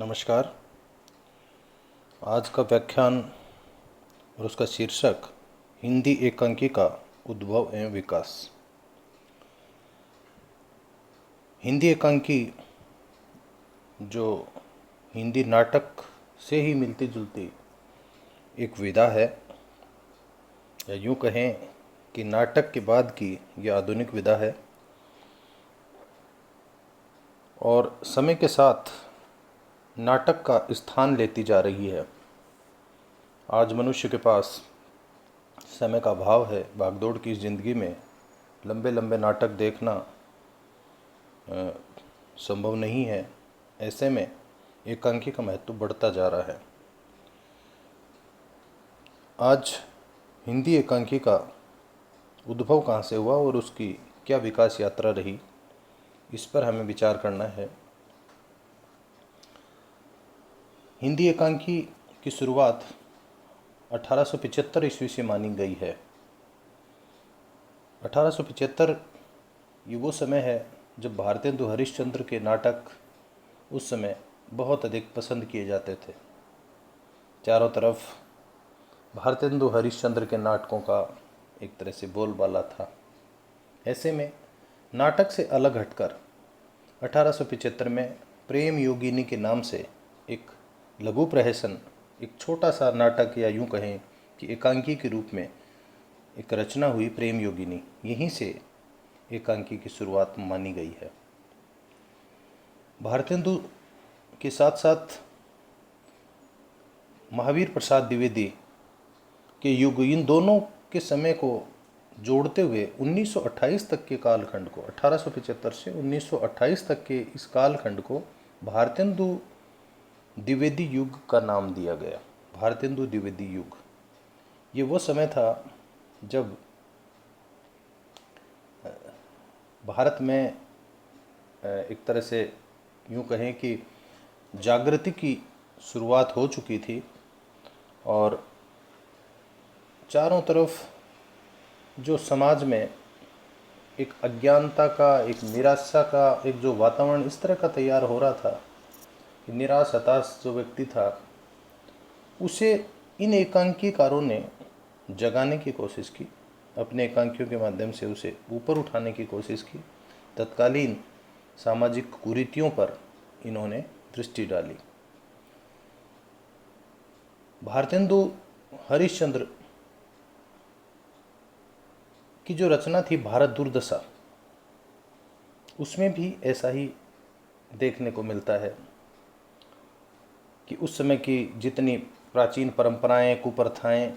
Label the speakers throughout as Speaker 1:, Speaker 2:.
Speaker 1: नमस्कार। आज का व्याख्यान और उसका शीर्षक हिंदी एकांकी का उद्भव एवं विकास। हिंदी एकांकी जो हिंदी नाटक से ही मिलती जुलती एक विधा है, या यूँ कहें कि नाटक के बाद की यह आधुनिक विधा है, और समय के साथ नाटक का स्थान लेती जा रही है। आज मनुष्य के पास समय का अभाव है। भागदौड़ की इस ज़िंदगी में लंबे लंबे नाटक देखना संभव नहीं है। ऐसे में एकांकी का महत्व बढ़ता जा रहा है। आज हिंदी एकांकी का उद्भव कहाँ से हुआ और उसकी क्या विकास यात्रा रही, इस पर हमें विचार करना है। हिंदी एकांकी की शुरुआत 1875 ईस्वी से मानी गई है। 1875 ये वो समय है जब भारतेंदु हरिश्चंद्र के नाटक उस समय बहुत अधिक पसंद किए जाते थे। चारों तरफ भारतेंदु हरिश्चंद्र के नाटकों का एक तरह से बोलबाला था। ऐसे में नाटक से अलग हटकर 1875 में प्रेम योगिनी के नाम से एक लघु प्रहसन, एक छोटा सा नाटक, या यूँ कहें कि एकांकी के रूप में एक रचना हुई, प्रेम योगिनी। यहीं से एकांकी की शुरुआत मानी गई है। भारतेंदु के साथ साथ महावीर प्रसाद द्विवेदी के युग, इन दोनों के समय को जोड़ते हुए 1928 तक के कालखंड को, 1875 से 1928 तक के इस कालखंड को भारतेंदु द्विवेदी युग का नाम दिया गया। भारतेंदु द्विवेदी युग ये वो समय था जब भारत में एक तरह से यूँ कहें कि जागृति की शुरुआत हो चुकी थी, और चारों तरफ जो समाज में एक अज्ञानता का, एक निराशा का, एक जो वातावरण इस तरह का तैयार हो रहा था कि निराश हताश जो व्यक्ति था, उसे इन एकांकीकारों ने जगाने की कोशिश की। अपने एकांकियों के माध्यम से उसे ऊपर उठाने की कोशिश की। तत्कालीन सामाजिक कुरीतियों पर इन्होंने दृष्टि डाली। भारतेंदु हरिश्चंद्र की जो रचना थी भारत दुर्दशा, उसमें भी ऐसा ही देखने को मिलता है कि उस समय की जितनी प्राचीन परंपराएं, कुप्रथाएं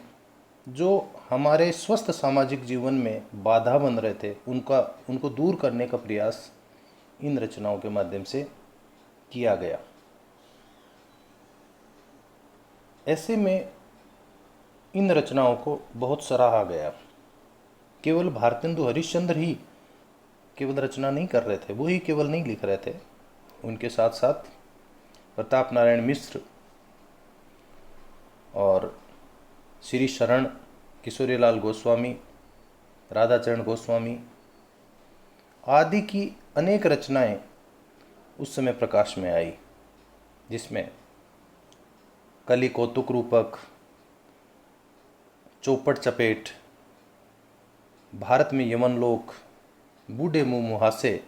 Speaker 1: जो हमारे स्वस्थ सामाजिक जीवन में बाधा बन रहे थे, उनको दूर करने का प्रयास इन रचनाओं के माध्यम से किया गया। ऐसे में इन रचनाओं को बहुत सराहा गया। केवल भारतेंदु हरिश्चंद्र ही केवल रचना नहीं कर रहे थे, वो ही केवल नहीं लिख रहे थे। उनके साथ साथ प्रताप नारायण मिश्र और श्री शरण किशोरीलाल गोस्वामी, राधाचरण गोस्वामी आदि की अनेक रचनाएं उस समय प्रकाश में आई, जिसमें कली कौतुक रूपक, चौपट चपेट, भारत में यमनलोक, बूढ़े मुंह मुहासे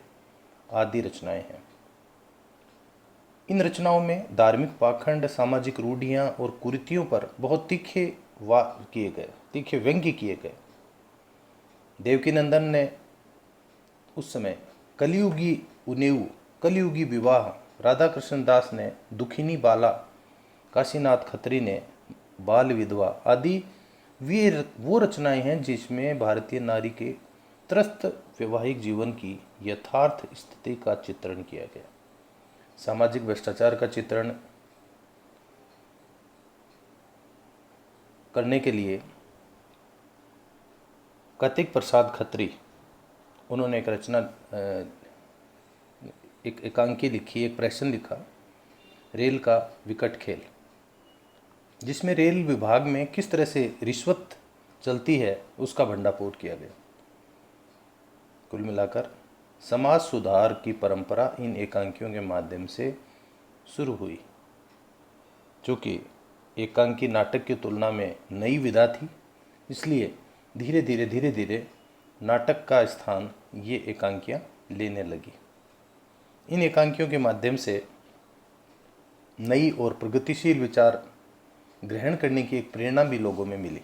Speaker 1: आदि रचनाएं हैं। इन रचनाओं में धार्मिक पाखंड, सामाजिक रूढ़ियां और कुरीतियों पर बहुत तीखे वार किए गए, तीखे व्यंग्य किए गए। देवकीनंदन ने उस समय कलियुगी उनेऊ, कलियुगी विवाह, राधा कृष्ण दास ने दुखिनी बाला, काशीनाथ खत्री ने बाल विधवा आदि वो रचनाएं हैं जिसमें भारतीय नारी के त्रस्त वैवाहिक जीवन की यथार्थ स्थिति का चित्रण किया गया। सामाजिक भ्रष्टाचार का चित्रण करने के लिए कतिक प्रसाद खत्री, उन्होंने एक रचना, एक एकांकी लिखी, एक प्रश्न लिखा, रेल का विकट खेल, जिसमें रेल विभाग में किस तरह से रिश्वत चलती है उसका भंडाफोड़ किया गया। कुल मिलाकर समाज सुधार की परंपरा इन एकांकियों के माध्यम से शुरू हुई। चूँकि एकांकी नाटक की तुलना में नई विधा थी, इसलिए धीरे धीरे नाटक का स्थान ये एकांकियाँ लेने लगी। इन एकांकियों के माध्यम से नई और प्रगतिशील विचार ग्रहण करने की एक प्रेरणा भी लोगों में मिली।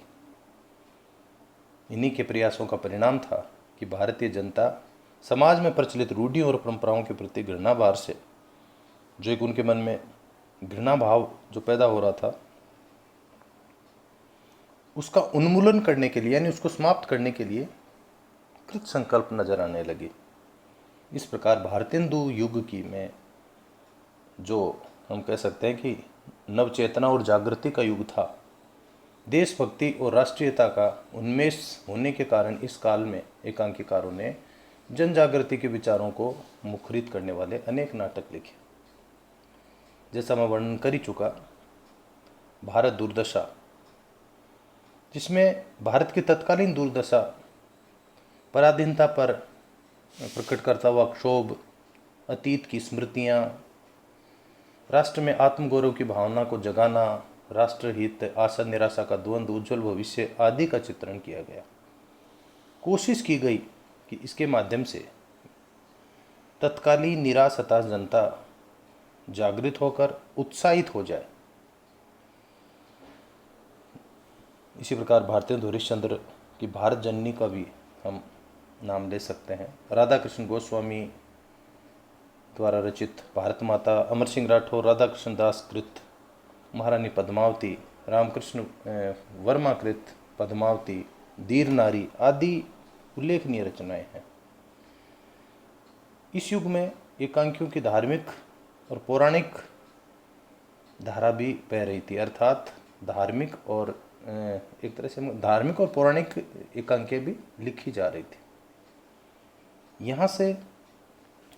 Speaker 1: इन्हीं के प्रयासों का परिणाम था कि भारतीय जनता समाज में प्रचलित रूढ़ियों और परंपराओं के प्रति घृणा भाव से, जो एक उनके मन में घृणा भाव जो पैदा हो रहा था, उसका उन्मूलन करने के लिए यानी उसको समाप्त करने के लिए कृत संकल्प नजर आने लगी। इस प्रकार भारतेंदु युग की में जो हम कह सकते हैं कि नवचेतना और जागृति का युग था, देशभक्ति और राष्ट्रीयता का उन्मेष होने के कारण इस काल में एकांकीकारों ने जन जागृति के विचारों को मुखरित करने वाले अनेक नाटक लिखे। जैसा मैं वर्णन कर ही चुका, भारत दुर्दशा, जिसमें भारत की तत्कालीन दुर्दशा, पराधीनता पर प्रकट करता हुआ क्षोभ, अतीत की स्मृतियाँ, राष्ट्र में आत्मगौरव की भावना को जगाना, राष्ट्रहित, आशा निराशा का द्वंद्व, उज्जवल भविष्य आदि का चित्रण किया गया। कोशिश की गई कि इसके माध्यम से तत्कालीन निराश हताश जनता जागृत होकर उत्साहित हो जाए। इसी प्रकार भारतेंदु हरिश्चंद्र की भारत जननी का भी हम नाम ले सकते हैं। राधा कृष्ण गोस्वामी द्वारा रचित भारत माता, अमर सिंह राठौर, राधा कृष्ण दास कृत महारानी पद्मावती, रामकृष्ण वर्मा कृत पद्मावती, धीर नारी आदि उल्लेखनीय रचनाएं हैं। इस युग में एकांकियों की धार्मिक और पौराणिक धारा भी बह रही थी, अर्थात धार्मिक और एक तरह से धार्मिक और पौराणिक एकांकियाँ भी लिखी जा रही थी। यहाँ से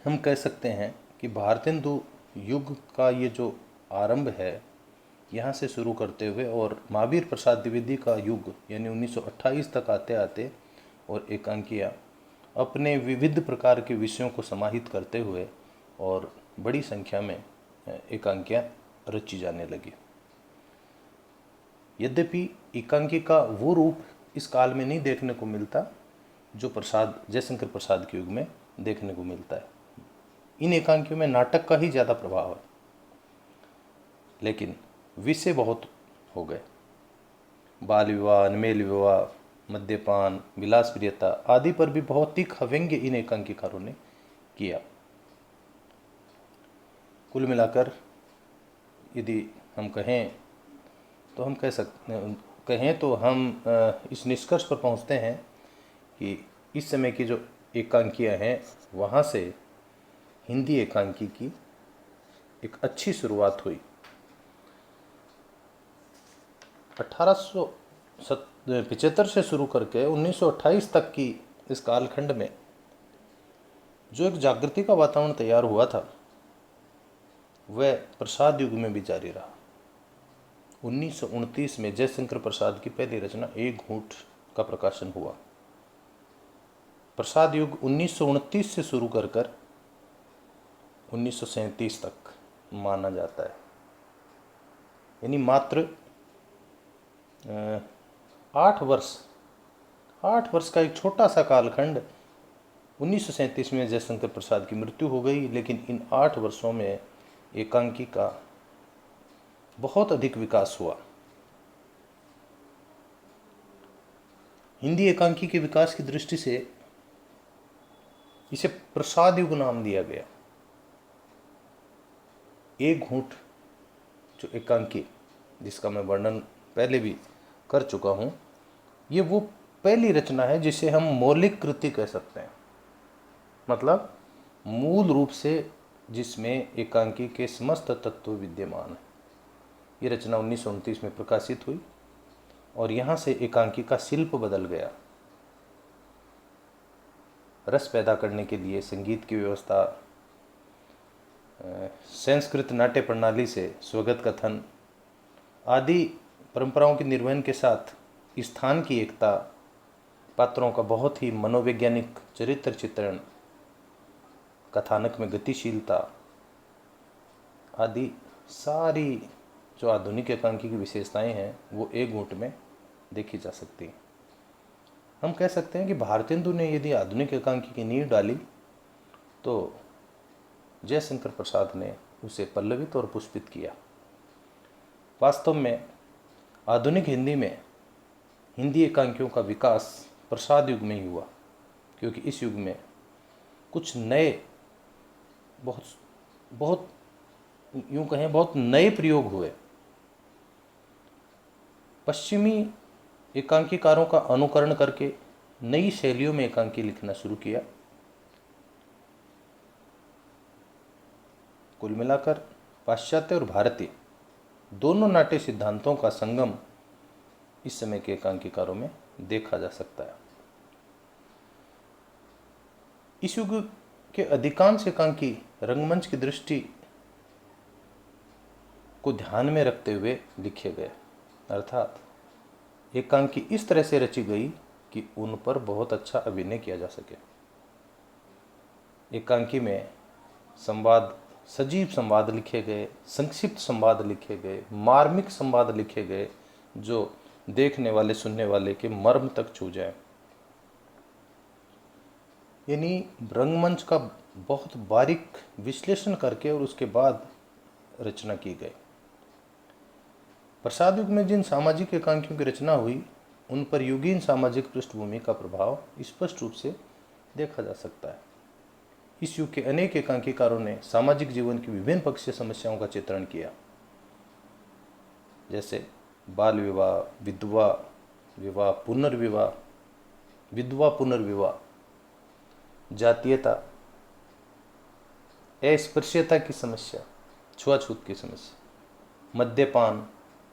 Speaker 1: हम कह सकते हैं कि भारतेंदु युग का ये जो आरंभ है, यहाँ से शुरू करते हुए और महावीर प्रसाद द्विवेदी का युग यानी 1928 तक आते आते और एकांकियाँ अपने विविध प्रकार के विषयों को समाहित करते हुए और बड़ी संख्या में एकांकियाँ रची जाने लगी। यद्यपि एकांकी का वो रूप इस काल में नहीं देखने को मिलता जो जयशंकर प्रसाद के युग में देखने को मिलता है। इन एकांकियों में नाटक का ही ज़्यादा प्रभाव है, लेकिन विषय बहुत हो गए। बाल विवाह, अनमेल विवाह, मद्यपान, विलास प्रियता आदि पर भी बहुत तीखा व्यंग्य इन एकांकीकारों ने किया। कुल मिलाकर यदि हम कहें तो हम इस निष्कर्ष पर पहुंचते हैं कि इस समय की जो एकांकियाँ हैं, वहाँ से हिंदी एकांकी की एक अच्छी शुरुआत हुई। 1875 से शुरू करके 1928 तक की इस कालखंड में जो एक जागृति का वातावरण तैयार हुआ था, वह प्रसाद युग में भी जारी रहा। 1929 में जयशंकर प्रसाद की पहली रचना एक घूंट का प्रकाशन हुआ। प्रसाद युग 1929 से शुरू कर 1937 तक माना जाता है, यानी मात्र 8 वर्ष का एक छोटा सा कालखंड। 1937 में जयशंकर प्रसाद की मृत्यु हो गई, लेकिन इन 8 वर्षों में एकांकी का बहुत अधिक विकास हुआ। हिंदी एकांकी के विकास की दृष्टि से इसे प्रसाद युग नाम दिया गया। एक घूंट जो एकांकी, जिसका मैं वर्णन पहले भी कर चुका हूँ, ये वो पहली रचना है जिसे हम मौलिक कृति कह सकते हैं, मतलब मूल रूप से जिसमें एकांकी के समस्त तत्व विद्यमान हैं। ये रचना 1929 में प्रकाशित हुई और यहाँ से एकांकी का शिल्प बदल गया। रस पैदा करने के लिए संगीत की व्यवस्था, संस्कृत नाट्य प्रणाली से स्वगत कथन आदि परंपराओं के निर्वहन के साथ स्थान की एकता, पात्रों का बहुत ही मनोवैज्ञानिक चरित्र चित्रण, कथानक में गतिशीलता आदि सारी जो आधुनिक एकांकी की विशेषताएं हैं वो एक घूंट में देखी जा सकती हैं। हम कह सकते हैं कि भारतेंदु ने यदि आधुनिक एकांकी की नींव डाली तो जयशंकर प्रसाद ने उसे पल्लवित और पुष्पित किया। वास्तव में आधुनिक हिंदी में हिंदी एकांकियों का विकास प्रसाद युग में ही हुआ, क्योंकि इस युग में कुछ नए बहुत बहुत यूँ कहें बहुत नए प्रयोग हुए। पश्चिमी एकांकीकारों का अनुकरण करके नई शैलियों में एकांकी लिखना शुरू किया। कुल मिलाकर पाश्चात्य और भारतीय दोनों नाट्य सिद्धांतों का संगम इस समय के एकांकीकारों में देखा जा सकता है। इस युग के अधिकांश एकांकी रंगमंच की दृष्टि को ध्यान में रखते हुए लिखे गए, अर्थात एकांकी इस तरह से रची गई कि उन पर बहुत अच्छा अभिनय किया जा सके। एकांकी में संवाद, सजीव संवाद लिखे गए, संक्षिप्त संवाद लिखे गए, मार्मिक संवाद लिखे गए जो देखने वाले सुनने वाले के मर्म तक छू जाए। यानी रंगमंच का बहुत बारीक विश्लेषण करके और उसके बाद रचना की गई। प्रसाद युग में जिन सामाजिक एकांकियों की रचना हुई उन पर युगीन सामाजिक पृष्ठभूमि का प्रभाव स्पष्ट रूप से देखा जा सकता है। इस युग के अनेक एकांकीकारों ने सामाजिक जीवन की विभिन्न पक्षीय समस्याओं का चित्रण किया, जैसे बाल विवाह, विधवा विवाह, पुनर्विवाह, विधवा पुनर्विवाह, जातीयता, अस्पृश्यता की समस्या, छुआछूत की समस्या, मद्यपान,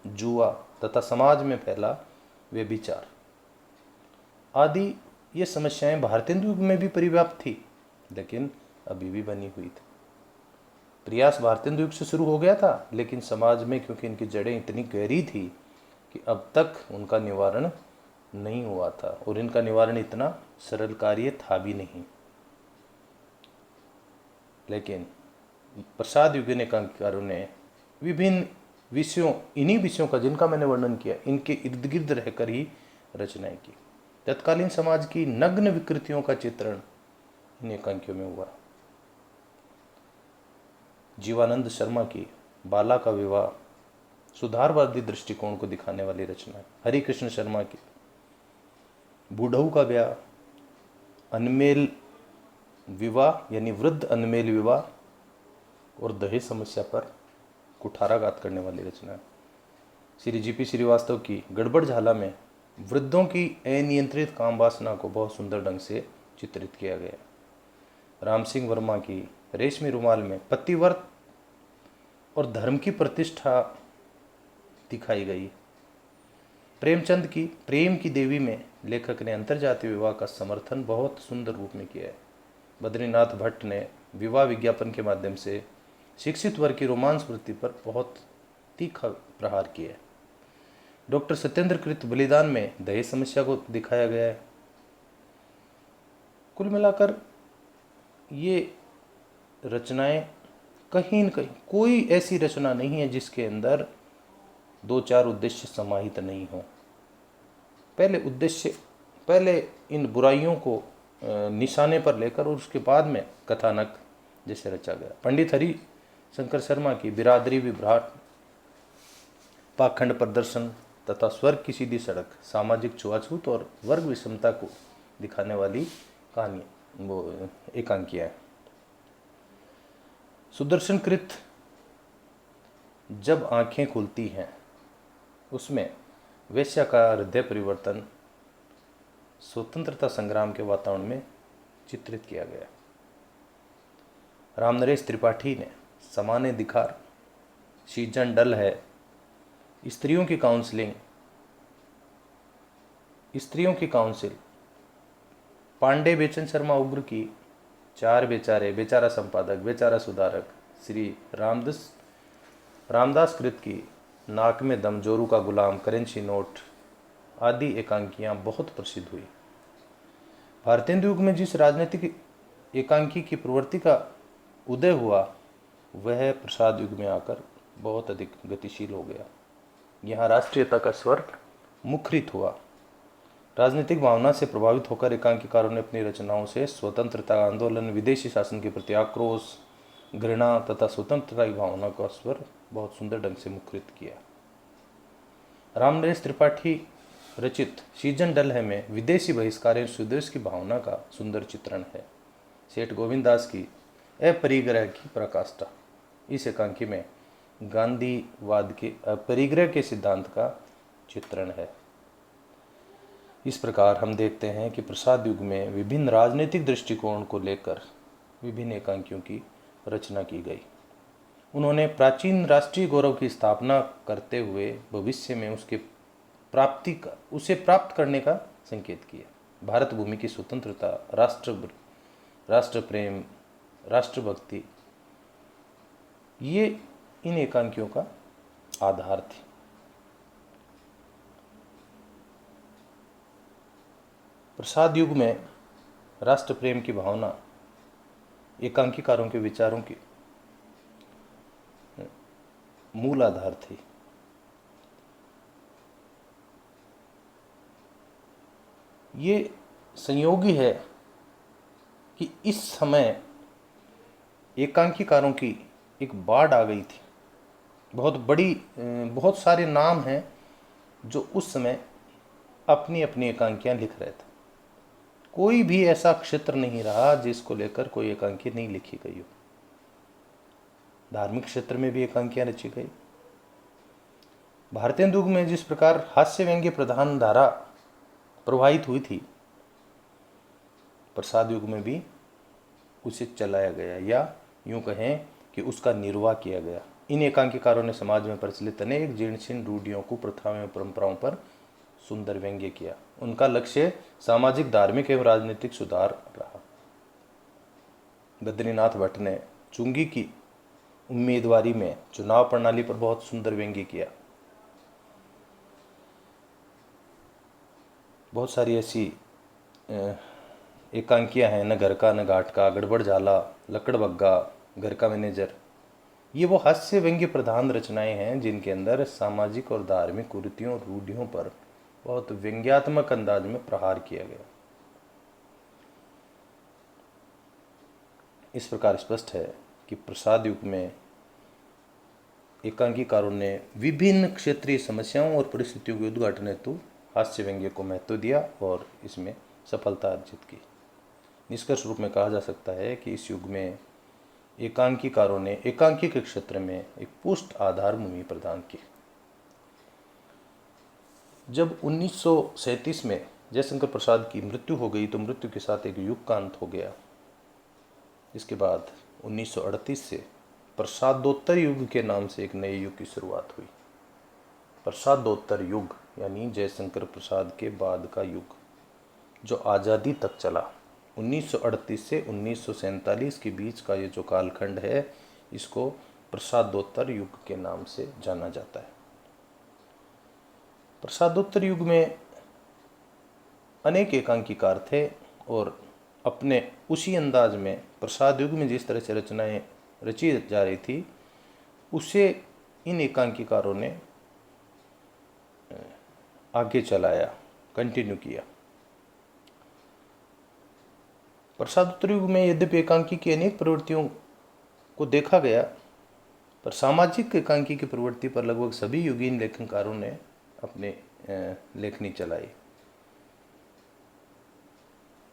Speaker 1: जुआ तथा समाज में फैला व्यभिचार आदि ये समस्याएं भारतेंदु युग में भी परिव्याप्त थी, लेकिन अभी भी बनी हुई थी। प्रयास भारतेंदु युग से शुरू हो गया था, लेकिन समाज में क्योंकि इनकी जड़ें इतनी गहरी थी कि अब तक उनका निवारण नहीं हुआ था, और इनका निवारण इतना सरल कार्य था भी नहीं। लेकिन प्रसाद युग के एकांकीकारों ने विभिन्न विषयों, इन्हीं विषयों का जिनका मैंने वर्णन किया, इनके इर्द गिर्द रहकर ही रचनाएं की। तत्कालीन समाज की नग्न विकृतियों का चित्रण इन एकांकियों में हुआ। जीवानंद शर्मा की बाला का विवाह सुधारवादी दृष्टिकोण को दिखाने वाली रचना है। हरिकृष्ण शर्मा की बूढ़ऊ का ब्याह, अनमेल विवाह यानी वृद्ध अनमेल विवाह और दहेज समस्या पर कुठाराघात करने वाली रचना है। श्री जीपी श्रीवास्तव की गड़बड़ झाला में वृद्धों की अनियंत्रित काम वासना को बहुत सुंदर ढंग से चित्रित किया गया। राम सिंह वर्मा की रेशमी रुमाल में पतिव्रत और धर्म की प्रतिष्ठा दिखाई गई। प्रेमचंद की प्रेम की देवी में लेखक ने अंतर्जातीय विवाह का समर्थन बहुत सुंदर रूप में किया है। बद्रीनाथ भट्ट ने विवाह विज्ञापन के माध्यम से शिक्षित वर्ग की रोमांस वृत्ति पर बहुत तीखा प्रहार किया है। डॉक्टर सत्येंद्र कृत बलिदान में दहेज समस्या को दिखाया गया है। कुल मिलाकर ये रचनाएं कहीं न कहीं, कोई ऐसी रचना नहीं है जिसके अंदर दो चार उद्देश्य समाहित नहीं हो। पहले इन बुराइयों को निशाने पर लेकर और उसके बाद में कथानक जैसे रचा गया। पंडित हरि शंकर शर्मा की बिरादरी विभ्राट, पाखंड प्रदर्शन तथा स्वर्ग की सीधी सड़क सामाजिक छुआछूत और वर्ग विषमता को दिखाने वाली कहानी, वो एकांकियाँ हैं। सुदर्शन कृत जब आंखें खुलती हैं, उसमें वेश्या का हृदय परिवर्तन स्वतंत्रता संग्राम के वातावरण में चित्रित किया गया। रामनरेश त्रिपाठी ने समान अधिकार, सीजन डल है, स्त्रियों की काउंसिल, पांडे बेचन शर्मा उग्र की चार बेचारे, बेचारा संपादक, बेचारा सुधारक, श्री रामदास कृत की नाक में दम, जोरू का गुलाम, करेंसी नोट आदि एकांकियाँ बहुत प्रसिद्ध हुई। भारतेंदु युग में जिस राजनीतिक एकांकी की प्रवृत्ति का उदय हुआ वह प्रसाद युग में आकर बहुत अधिक गतिशील हो गया। यहाँ राष्ट्रीयता का स्वर मुखरित हुआ। राजनीतिक भावना से प्रभावित होकर एकांकीकारों ने अपनी रचनाओं से स्वतंत्रता आंदोलन, विदेशी शासन के प्रति आक्रोश, घृणा तथा स्वतंत्रता की भावना का स्वर बहुत सुंदर ढंग से मुखरित किया। रामनरेश त्रिपाठी रचित सीजन डल है में विदेशी बहिष्कार एवं स्वदेश की भावना का सुंदर चित्रण है। सेठ गोविंद दास की अपरिग्रह की पराकाष्ठा, इस एकांकी में गांधीवाद के अपरिग्रह के सिद्धांत का चित्रण है। इस प्रकार हम देखते हैं कि प्रसाद युग में विभिन्न राजनीतिक दृष्टिकोण को लेकर विभिन्न एकांकियों की रचना की गई। उन्होंने प्राचीन राष्ट्रीय गौरव की स्थापना करते हुए भविष्य में उसे प्राप्त करने का संकेत किया। भारत भूमि की स्वतंत्रता, राष्ट्र प्रेम, राष्ट्रभक्ति, ये इन एकांकियों का आधार थे। प्रसाद युग में राष्ट्र प्रेम की भावना एकांकीकारों के विचारों की मूल आधार थी। ये संयोगी है कि इस समय एकांकीकारों की एक बाढ़ आ गई थी। बहुत सारे नाम हैं जो उस समय अपनी अपनी एकांकियां लिख रहे थे। कोई भी ऐसा क्षेत्र नहीं रहा जिसको लेकर कोई एकांकी नहीं लिखी गई हो। धार्मिक क्षेत्र में भी एकांकियां रची गई। भारतीय युग में जिस प्रकार हास्य व्यंग्य प्रधान धारा प्रवाहित हुई थी, प्रसाद युग में भी उसे चलाया गया, या यूं कहें कि उसका निर्वाह किया गया। इन एकांकीकारों ने समाज में प्रचलित अनेक जीर्ण रूढ़ियों, कुप्रथाओं एवं परंपराओं पर सुंदर व्यंग्य किया। उनका लक्ष्य सामाजिक, धार्मिक एवं राजनीतिक सुधार रहा। बद्रीनाथ भट्ट ने चुंगी की उम्मीदवारी में चुनाव प्रणाली पर बहुत सुंदर व्यंग्य किया। बहुत सारी ऐसी एकांकियां हैं, न घर का न घाट का, गड़बड़ झाला, लकड़ बग्गा, घर का मैनेजर। ये वो हास्य व्यंग्य प्रधान रचनाएं हैं जिनके अंदर सामाजिक और धार्मिक कुरीतियों और रूढ़ियों पर बहुत व्यंग्यात्मक अंदाज में प्रहार किया गया। इस प्रकार स्पष्ट है कि प्रसाद युग में एकांकीकारों ने विभिन्न क्षेत्रीय समस्याओं और परिस्थितियों के उद्घाटन हेतु हास्य व्यंग्य को महत्व दिया और इसमें सफलता अर्जित की। निष्कर्ष रूप में कहा जा सकता है कि इस युग में एकांकीकारों ने एकांकी के क्षेत्र में एक पुष्ट आधार भूमि प्रदान की। जब 1937 में जयशंकर प्रसाद की मृत्यु हो गई तो मृत्यु के साथ एक युग का अंत हो गया। इसके बाद 1938 से प्रसादोत्तर युग के नाम से एक नए युग की शुरुआत हुई। प्रसादोत्तर युग यानी जयशंकर प्रसाद के बाद का युग, जो आज़ादी तक चला। 1938 से 1947 के बीच का ये जो कालखंड है, इसको प्रसादोत्तर युग के नाम से जाना जाता है। प्रसादोत्तर युग में अनेक एकांकीकार थे और अपने उसी अंदाज में प्रसाद युग में जिस तरह से रचनाएं रची जा रही थी, उसे इन एकांकीकारों ने आगे चलाया, कंटिन्यू किया। प्रसादोत्तर युग में यद्यपि एकांकी की अनेक प्रवृत्तियों को देखा गया, पर सामाजिक एकांकी की प्रवृत्ति पर लगभग सभी युगीन लेखनकारों ने अपने लेखनी चलाई।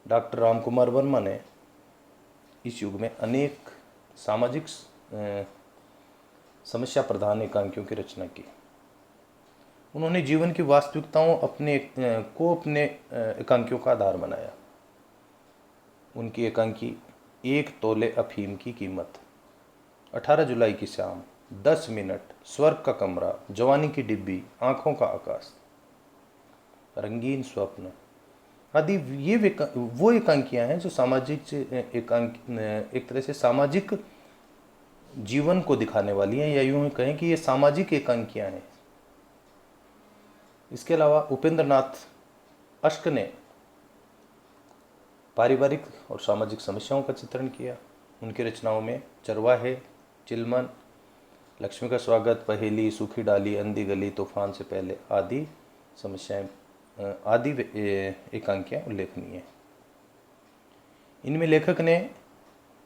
Speaker 1: डॉक्टर रामकुमार वर्मा ने इस युग में अनेक सामाजिक समस्या प्रधान एकांकियों की रचना की। उन्होंने जीवन की वास्तविकताओं अपने एकांकियों का आधार बनाया। उनकी एकांकी 1 तोले अफीम की कीमत, 18 जुलाई की शाम, 10 मिनट, स्वर्ग का कमरा, जवानी की डिब्बी, आंखों का आकाश, रंगीन स्वप्न आदि ये वो एकांकियां हैं जो सामाजिक एक तरह से सामाजिक जीवन को दिखाने वाली हैं, या यूं कहें कि ये सामाजिक एकांकियां हैं। इसके अलावा उपेंद्र नाथ अश्क ने पारिवारिक और सामाजिक समस्याओं का चित्रण किया। उनकी रचनाओं में चरवाहे, चिलमन, लक्ष्मी का स्वागत, पहेली, सूखी डाली, अंधी गली, तूफान से पहले आदि समस्याएं आदि एकांकियाँ उल्लेखनीय हैं। इनमें लेखक ने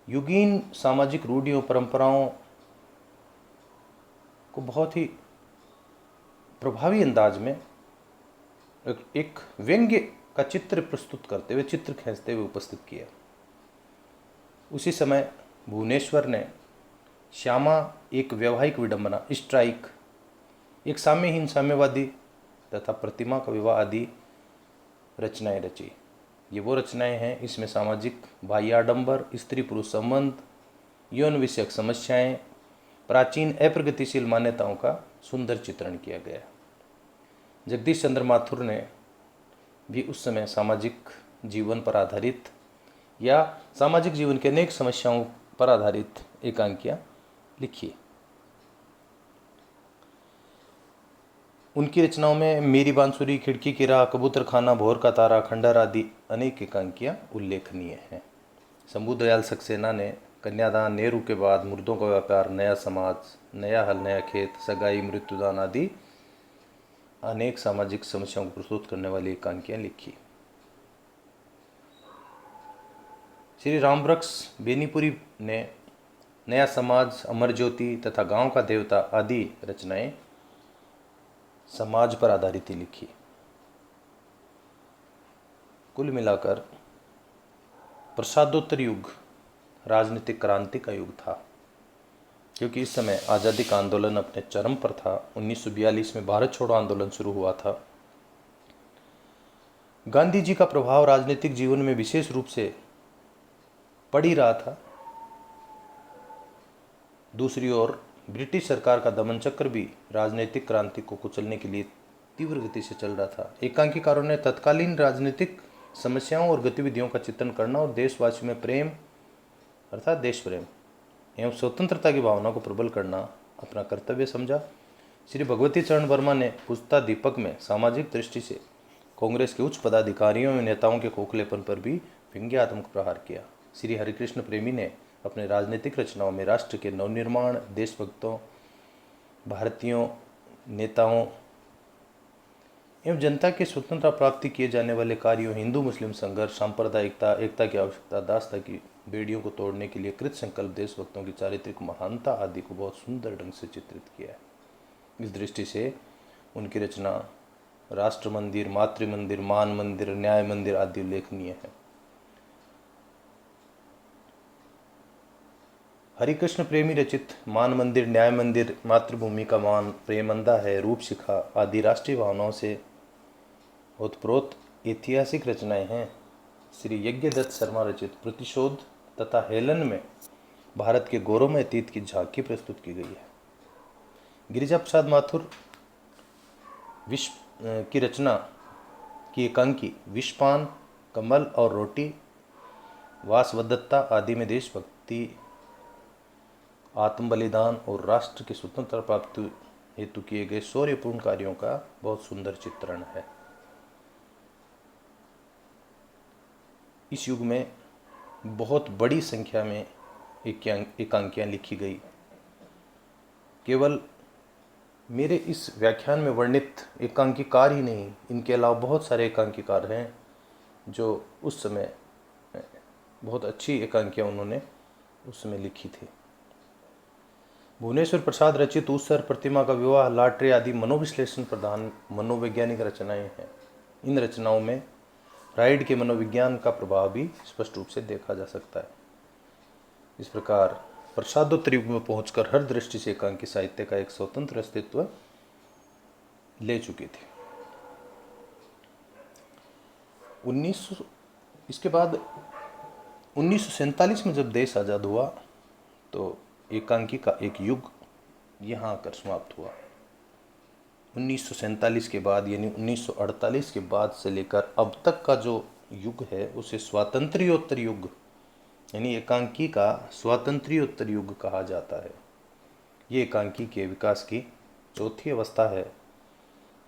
Speaker 1: युगीन सामाजिक रूढ़ियों परंपराओं को बहुत ही प्रभावी अंदाज में एक व्यंग्य का चित्र प्रस्तुत करते हुए, चित्र खींचते हुए उपस्थित किया। उसी समय भुवनेश्वर ने श्यामा एक वैवाहिक विडंबना, स्ट्राइक, एक साम्यहीन साम्यवादी तथा प्रतिमा का विवाह आदि रचनाएं रची। ये वो रचनाएं हैं, इसमें सामाजिक बाह्य आडंबर, स्त्री पुरुष संबंध, यौन विषयक समस्याएं, प्राचीन अप्रगतिशील मान्यताओं का सुंदर चित्रण किया गया। जगदीश चंद्र माथुर ने भी उस समय सामाजिक जीवन पर आधारित या सामाजिक जीवन के अनेक समस्याओं पर आधारित एकांकियाँ लिखी। उनकी रचनाओं में मेरी बांसुरी, खिड़की की राह, कबूतर खाना, भोर का तारा, खंडहर आदि अनेक एकांकियाँ उल्लेखनीय हैं। शंभू दयाल सक्सेना ने कन्यादान, नेहरू के बाद, मुर्दों का व्यापार, नया समाज, नया हल नया खेत, सगाई, मृत्युदान आदि अनेक सामाजिक समस्याओं को प्रस्तुत करने वाली एकांकियाँ लिखी। श्री रामवृक्ष बेनीपुरी ने नया समाज, अमर ज्योति तथा गांव का देवता आदि रचनाएं समाज पर आधारित ही लिखी। कुल मिलाकर प्रसादोत्तर युग राजनीतिक क्रांति का युग था, क्योंकि इस समय आज़ादी का आंदोलन अपने चरम पर था। 1942 में भारत छोड़ो आंदोलन शुरू हुआ था। गांधी जी का प्रभाव राजनीतिक जीवन में विशेष रूप से पड़ ही रहा था। दूसरी ओर ब्रिटिश सरकार का दमन चक्र भी राजनीतिक क्रांति को कुचलने के लिए तीव्र गति से चल रहा था। एकांकीकारों ने तत्कालीन राजनीतिक समस्याओं और गतिविधियों का चित्रण करना और देशवासियों में प्रेम अर्थात देश प्रेम एवं स्वतंत्रता की भावना को प्रबल करना अपना कर्तव्य समझा। श्री भगवती चरण वर्मा ने पुस्ता दीपक में सामाजिक दृष्टि से कांग्रेस के उच्च पदाधिकारियों एवं नेताओं के खोखलेपन पर भी व्यंग्यात्मक प्रहार किया। श्री हरिकृष्ण प्रेमी ने अपने राजनीतिक रचनाओं में राष्ट्र के नवनिर्माण, देशभक्तों, भारतीयों, नेताओं एवं जनता के स्वतंत्रता प्राप्ति किए जाने वाले कार्यों, हिंदू मुस्लिम संघर्ष, सांप्रदायिकता, एकता की आवश्यकता, दासता की बेड़ियों को तोड़ने के लिए कृत संकल्प देशभक्तों की चारित्रिक महानता आदि को बहुत सुंदर ढंग से चित्रित किया है। इस दृष्टि से उनकी रचना राष्ट्र मंदिर, मातृ मंदिर, मान मंदिर, न्याय मंदिर आदि उल्लेखनीय है। हरिकृष्ण प्रेमी रचित मान मंदिर, न्याय मंदिर, मातृभूमि का मान, प्रेमंदा है, रूप शिखा आदि राष्ट्रीय भावनाओं से ओतप्रोत ऐतिहासिक रचनाएं हैं। श्री यज्ञदत्त शर्मा रचित प्रतिशोध तथा हेलन में भारत के गौरवमय अतीत की झांकी प्रस्तुत की गई है। गिरिजा प्रसाद माथुर विश्व की रचना की एकांकी विषपान, कमल और रोटी, वासवदत्ता आदि में देशभक्ति, आत्म बलिदान और राष्ट्र की स्वतंत्रता प्राप्ति हेतु किए गए शौर्यपूर्ण कार्यों का बहुत सुंदर चित्रण है। इस युग में बहुत बड़ी संख्या में एकांकियाँ लिखी गई। केवल मेरे इस व्याख्यान में वर्णित एकांकीकार ही नहीं, इनके अलावा बहुत सारे एकांकीकार हैं जो उस समय बहुत अच्छी एकांकियाँ उन्होंने उस समय लिखी थी। भुवनेश्वर प्रसाद रचित उत्सर, प्रतिमा का विवाह, लॉटरी आदि मनोविश्लेषण प्रधान मनोवैज्ञानिक रचनाएं हैं। इन रचनाओं में फ्राइड के मनोविज्ञान का प्रभाव भी स्पष्ट रूप से देखा जा सकता है। इस प्रकार प्रसादोत्तर युग में पहुंचकर हर दृष्टि से एकांकी साहित्य का एक स्वतंत्र अस्तित्व ले चुकी थी। इसके बाद 1947 में जब देश आज़ाद हुआ तो एकांकी का एक युग यहाँ आकर समाप्त हुआ। 1947 के बाद यानी 1948 के बाद से लेकर अब तक का जो युग है उसे स्वातंत्र्योत्तर युग यानी एकांकी का स्वातंत्र्योत्तर युग कहा जाता है। ये एकांकी के विकास की चौथी अवस्था है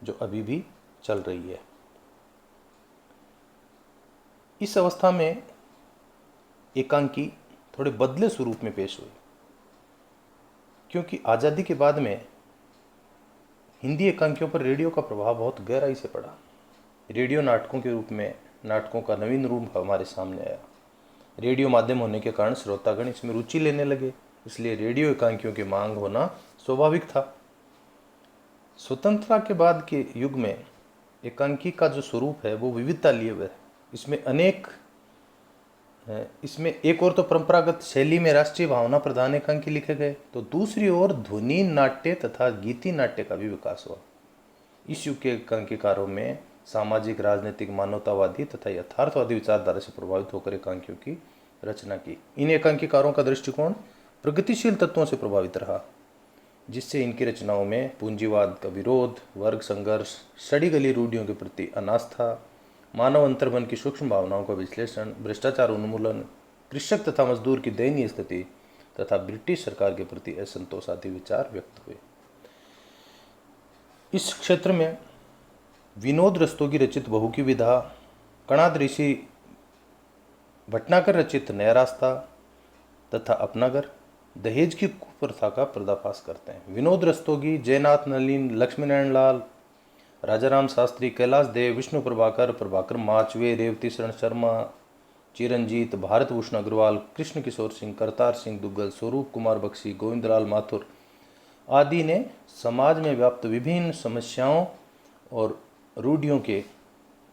Speaker 1: जो अभी भी चल रही है। इस अवस्था में एकांकी थोड़े बदले स्वरूप में पेश हुए, क्योंकि आज़ादी के बाद में हिंदी एकांकियों पर रेडियो का प्रभाव बहुत गहराई से पड़ा। रेडियो नाटकों के रूप में नाटकों का नवीन रूप हमारे सामने आया। रेडियो माध्यम होने के कारण श्रोतागण इसमें रुचि लेने लगे, इसलिए रेडियो एकांकियों की मांग होना स्वाभाविक था। स्वतंत्रता के बाद के युग में एकांकी का जो स्वरूप है वो विविधता लिए हुए है। इसमें एक और तो परंपरागत शैली में राष्ट्रीय भावना प्रधान एकांकी लिखे गए, तो दूसरी ओर ध्वनि नाट्य तथा गीति नाट्य का भी विकास हुआ। इस युग के एकांकीकारों में सामाजिक, राजनीतिक, मानवतावादी तथा यथार्थवादी विचारधारा से प्रभावित होकर एकांकियों की रचना की। इन एकांकीकारों का दृष्टिकोण प्रगतिशील तत्वों से प्रभावित रहा, जिससे इनकी रचनाओं में पूंजीवाद का विरोध, वर्ग संघर्ष, सड़ी गली रूढ़ियों के प्रति अनास्था, मानव अंतर्मन की सूक्ष्म भावनाओं का विश्लेषण, भ्रष्टाचार उन्मूलन, कृषक तथा मजदूर की दयनीय स्थिति तथा ब्रिटिश सरकार के प्रति असंतोष आदि विचार व्यक्त हुए। इस क्षेत्र में विनोद रस्तोगी रचित बहू की विधा, कणाद ऋषि भटनागर रचित नया रास्ता तथा अपना घर दहेज की कुप्रथा का पर्दाफाश करते हैं। विनोद रस्तोगी, जयनाथ नलिन, लक्ष्मीनारायण लाल, राजाराम शास्त्री, कैलाश देव, विष्णु प्रभाकर, प्रभाकर माचवे, रेवती शरण शर्मा, चिरंजीत, भारत भूषण अग्रवाल, कृष्ण किशोर सिंह, करतार सिंह दुग्गल, स्वरूप कुमार बख्शी, गोविंदलाल माथुर आदि ने समाज में व्याप्त विभिन्न समस्याओं और रूढ़ियों के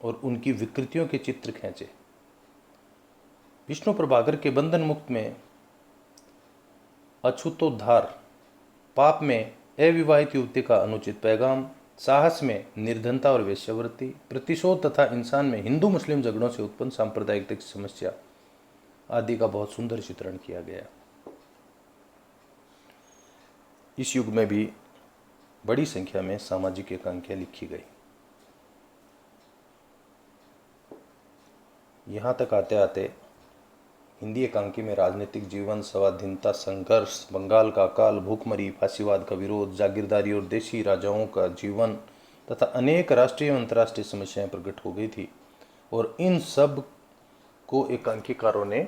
Speaker 1: और उनकी विकृतियों के चित्र खींचे। विष्णु प्रभाकर के बंधन मुक्त में अछूतोद्धार, पाप में अविवाहित युवती का अनुचित पैगाम, साहस में निर्धनता और वेश्यावृत्ति, प्रतिशोध तथा इंसान में हिंदू मुस्लिम झगड़ों से उत्पन्न सांप्रदायिकता की समस्या आदि का बहुत सुंदर चित्रण किया गया। इस युग में भी बड़ी संख्या में सामाजिक एकांकियां लिखी गई। यहाँ तक आते आते हिंदी एकांकी में राजनीतिक जीवन, स्वाधीनता संघर्ष, बंगाल का अकाल, भूखमरी, फांसीवाद का विरोध, जागीरदारी और देशी राजाओं का जीवन तथा अनेक राष्ट्रीय एवं अंतर्राष्ट्रीय समस्याएं प्रकट हो गई थी, और इन सब को एकांकीकारों ने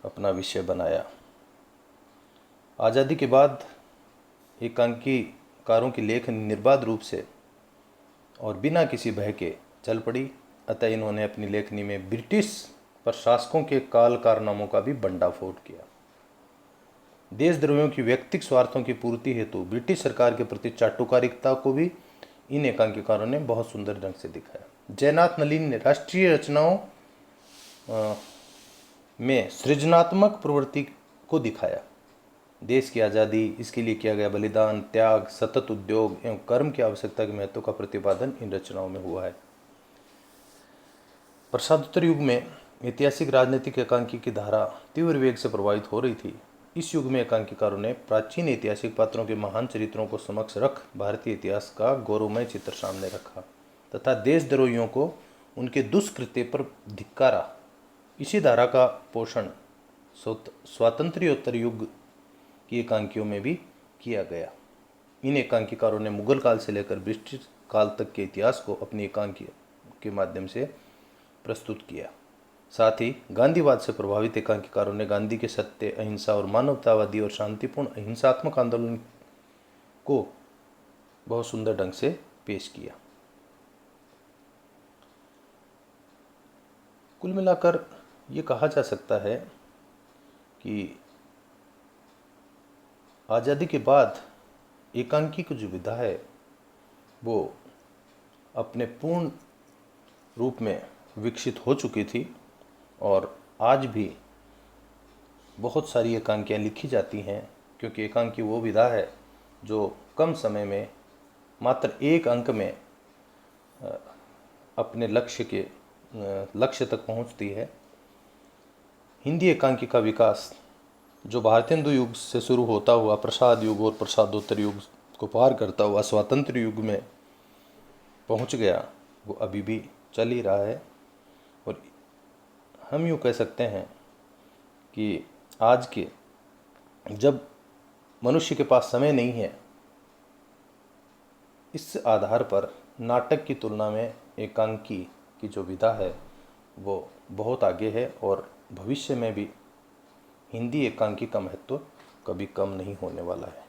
Speaker 1: अपना विषय बनाया। आज़ादी के बाद एकांकीकारों की लेखन निर्बाध रूप से और बिना किसी भय के चल पड़ी, अतः इन्होंने अपनी लेखनी में ब्रिटिश प्रशासकों के काल कारनामों का भी भंडाफोड़ किया। देशद्रोहियों की व्यक्तिगत स्वार्थों की पूर्ति हेतु ब्रिटिश सरकार के प्रति चाटुकारिता को भी इन एकांकीकारों ने बहुत सुंदर ढंग से दिखाया। जयनाथ नलिन ने राष्ट्रीय रचनाओं में सृजनात्मक प्रवृत्ति को दिखाया। देश की आज़ादी, इसके लिए किया गया बलिदान, त्याग, सतत उद्योग एवं कर्म की आवश्यकता के महत्व का प्रतिपादन इन रचनाओं में हुआ है। प्रसादोत्तर युग में ऐतिहासिक राजनीतिक एकांकी की धारा तीव्र वेग से प्रभावित हो रही थी। इस युग में एकांकीकारों ने प्राचीन ऐतिहासिक पात्रों के महान चरित्रों को समक्ष रख भारतीय इतिहास का गौरवमय चित्र सामने रखा तथा देशद्रोहियों को उनके दुष्कृत्य पर धिक्कारा। इसी धारा का पोषण स्वातंत्र्योत्तर युग की एकांकियों में भी किया गया। इन एकांकीकारों ने मुगल काल से लेकर ब्रिटिश काल तक के इतिहास को अपनी एकांकी के माध्यम से प्रस्तुत किया। साथ ही गांधीवाद से प्रभावित एकांकीकारों ने गांधी के सत्य, अहिंसा और मानवतावादी और शांतिपूर्ण अहिंसात्मक आंदोलन को बहुत सुंदर ढंग से पेश किया। कुल मिलाकर ये कहा जा सकता है कि आज़ादी के बाद एकांकी की जो विधा है वो अपने पूर्ण रूप में विकसित हो चुकी थी, और आज भी बहुत सारी एकांकियाँ लिखी जाती हैं, क्योंकि एकांकी वो विधा है जो कम समय में मात्र एक अंक में अपने लक्ष्य तक पहुंचती है। हिंदी एकांकी का विकास जो भारतेंदु युग से शुरू होता हुआ प्रसाद युग और प्रसादोत्तर युग को पार करता हुआ स्वातंत्र्य युग में पहुंच गया, वो अभी भी चल ही रहा है। और हम यूँ कह सकते हैं कि आज के जब मनुष्य के पास समय नहीं है, इस आधार पर नाटक की तुलना में एकांकी की जो विधा है वो बहुत आगे है, और भविष्य में भी हिंदी एकांकी का महत्व कभी कम नहीं होने वाला है।